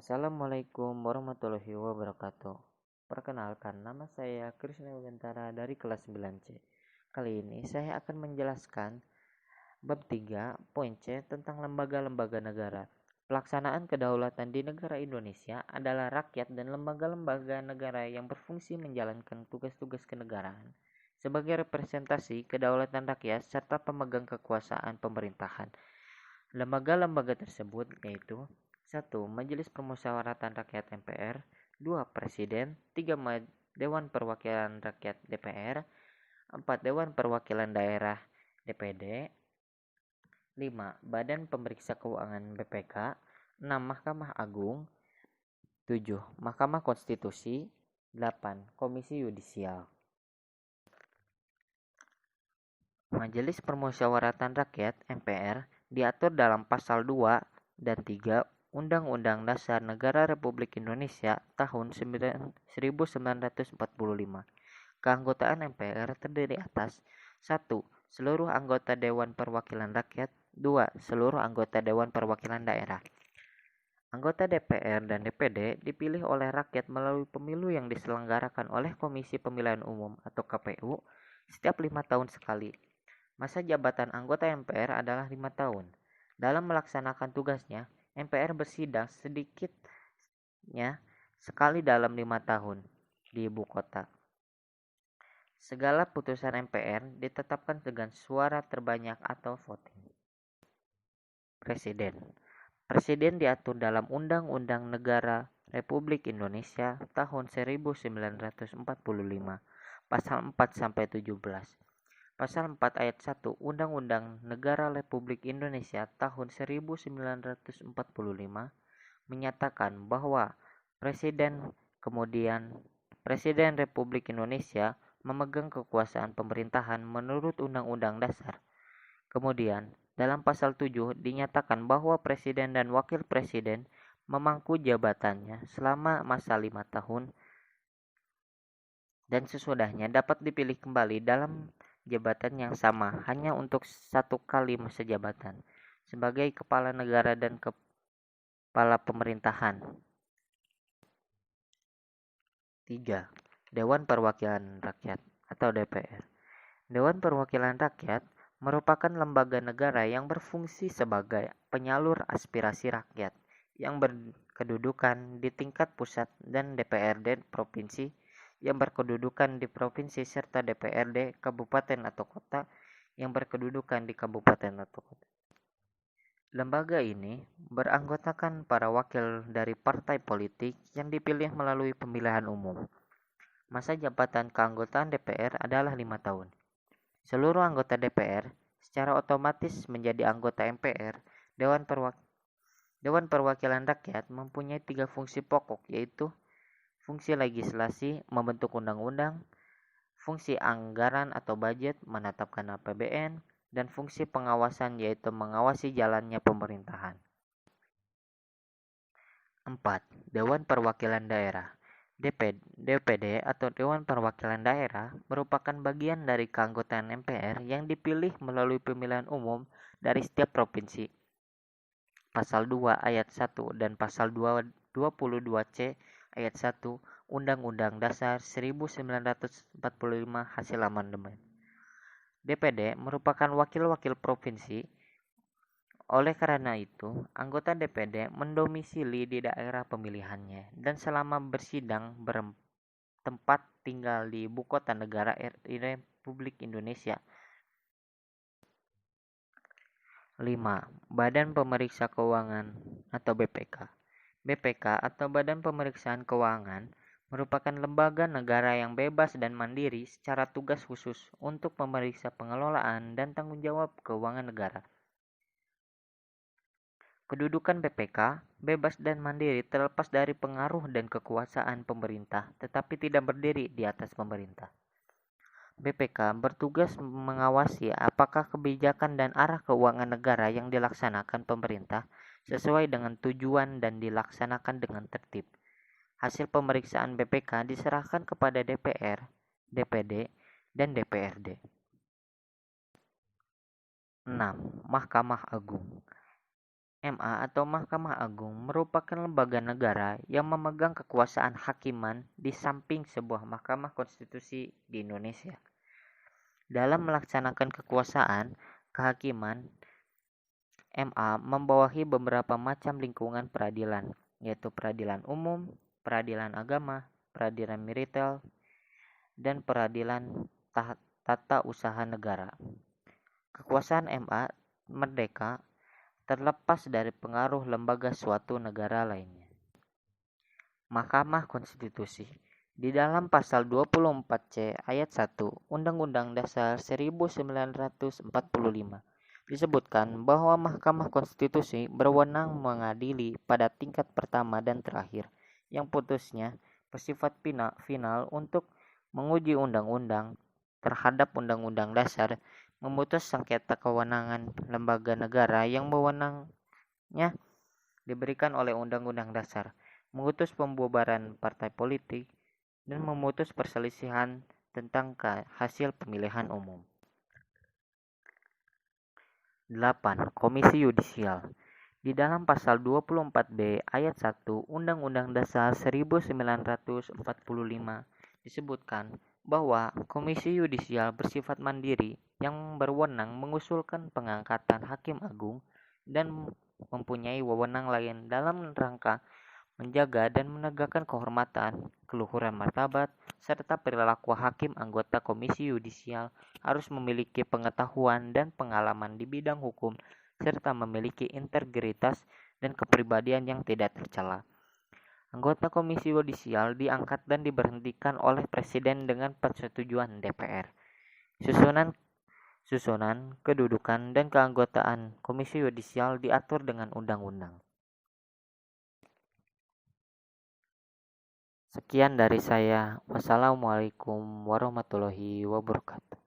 Assalamualaikum warahmatullahi wabarakatuh. Perkenalkan, nama saya Krisna Wigantara dari kelas 9C. Kali ini saya akan menjelaskan bab 3, poin C tentang lembaga-lembaga negara. Pelaksanaan kedaulatan di negara Indonesia adalah rakyat dan lembaga-lembaga negara yang berfungsi menjalankan tugas-tugas kenegaraan sebagai representasi kedaulatan rakyat serta pemegang kekuasaan pemerintahan. Lembaga-lembaga tersebut yaitu 1. Majelis Permusyawaratan Rakyat MPR, 2. Presiden, 3. Dewan Perwakilan Rakyat DPR, 4. Dewan Perwakilan Daerah DPD, 5. Badan Pemeriksa Keuangan BPK, 6. Mahkamah Agung, 7. Mahkamah Konstitusi, 8. Komisi Yudisial. Majelis Permusyawaratan Rakyat MPR diatur dalam pasal 2 dan 3 Undang-Undang Dasar Negara Republik Indonesia tahun 1945. Keanggotaan MPR terdiri atas 1. Seluruh anggota Dewan Perwakilan Rakyat, 2. Seluruh anggota Dewan Perwakilan Daerah. Anggota DPR dan DPD dipilih oleh rakyat melalui pemilu yang diselenggarakan oleh Komisi Pemilihan Umum atau KPU setiap 5 tahun sekali. Masa jabatan anggota MPR adalah 5 tahun. Dalam melaksanakan tugasnya, MPR bersidang sedikitnya sekali dalam 5 tahun di ibu kota. Segala putusan MPR ditetapkan dengan suara terbanyak atau voting. Presiden. Presiden diatur dalam Undang-Undang Negara Republik Indonesia tahun 1945, pasal 4 sampai 17. Pasal 4 ayat 1 Undang-Undang Negara Republik Indonesia tahun 1945 menyatakan bahwa Presiden Republik Indonesia memegang kekuasaan pemerintahan menurut Undang-Undang Dasar. Kemudian, dalam pasal 7 dinyatakan bahwa Presiden dan Wakil Presiden memangku jabatannya selama masa 5 tahun dan sesudahnya dapat dipilih kembali dalam jabatan yang sama hanya untuk 1 kali masa jabatan sebagai kepala negara dan kepala pemerintahan. 3. Dewan Perwakilan Rakyat atau DPR. Dewan Perwakilan Rakyat merupakan lembaga negara yang berfungsi sebagai penyalur aspirasi rakyat yang berkedudukan di tingkat pusat dan DPRD provinsi yang berkedudukan di provinsi serta DPRD kabupaten atau kota yang berkedudukan di kabupaten atau kota. Lembaga ini beranggotakan para wakil dari partai politik yang dipilih melalui pemilihan umum. Masa jabatan keanggotaan DPR adalah 5 tahun. Seluruh anggota DPR secara otomatis menjadi anggota MPR. Dewan Perwakilan Rakyat mempunyai 3 fungsi pokok, yaitu fungsi legislasi, membentuk undang-undang, fungsi anggaran atau budget, menetapkan APBN, dan fungsi pengawasan, yaitu mengawasi jalannya pemerintahan. 4. Dewan Perwakilan Daerah. DPD atau Dewan Perwakilan Daerah merupakan bagian dari keanggotaan MPR yang dipilih melalui pemilihan umum dari setiap provinsi. Pasal 2 ayat 1 dan pasal 22C ayat 1 Undang-Undang Dasar 1945 hasil amandemen. DPD merupakan wakil-wakil provinsi. Oleh karena itu, anggota DPD mendomisili di daerah pemilihannya dan selama bersidang bertempat tinggal di ibu kota negara Republik Indonesia. 5. Badan Pemeriksa Keuangan atau BPK. BPK atau Badan Pemeriksaan Keuangan merupakan lembaga negara yang bebas dan mandiri secara tugas khusus untuk memeriksa pengelolaan dan tanggung jawab keuangan negara. Kedudukan BPK bebas dan mandiri terlepas dari pengaruh dan kekuasaan pemerintah, tetapi tidak berdiri di atas pemerintah. BPK bertugas mengawasi apakah kebijakan dan arah keuangan negara yang dilaksanakan pemerintah sesuai dengan tujuan dan dilaksanakan dengan tertib. Hasil pemeriksaan BPK diserahkan kepada DPR, DPD, dan DPRD. 6. Mahkamah Agung. MA atau Mahkamah Agung merupakan lembaga negara yang memegang kekuasaan hakiman di samping sebuah Mahkamah Konstitusi di Indonesia. Dalam melaksanakan kekuasaan kehakiman, MA membawahi beberapa macam lingkungan peradilan, yaitu peradilan umum, peradilan agama, peradilan militer, dan peradilan tata usaha negara. Kekuasaan MA merdeka terlepas dari pengaruh lembaga suatu negara lainnya. Mahkamah Konstitusi. Di dalam pasal 24C ayat 1 Undang-Undang Dasar 1945 disebutkan bahwa Mahkamah Konstitusi berwenang mengadili pada tingkat pertama dan terakhir, yang putusnya bersifat final untuk menguji undang-undang terhadap Undang-Undang Dasar, memutus sengketa kewenangan lembaga negara yang wewenangnya diberikan oleh Undang-Undang Dasar, memutus pembubaran partai politik, dan memutus perselisihan tentang hasil pemilihan umum. 8. Komisi Yudisial. Di dalam pasal 24B ayat 1 Undang-Undang Dasar 1945 disebutkan bahwa Komisi Yudisial bersifat mandiri yang berwenang mengusulkan pengangkatan hakim agung dan mempunyai wewenang lain dalam rangka menjaga dan menegakkan kehormatan, keluhuran martabat, serta perilaku hakim. Anggota Komisi Yudisial harus memiliki pengetahuan dan pengalaman di bidang hukum serta memiliki integritas dan kepribadian yang tidak tercela. Anggota Komisi Yudisial diangkat dan diberhentikan oleh Presiden dengan persetujuan DPR. Susunan, kedudukan, dan keanggotaan Komisi Yudisial diatur dengan undang-undang. Sekian dari saya. Wassalamualaikum warahmatullahi wabarakatuh.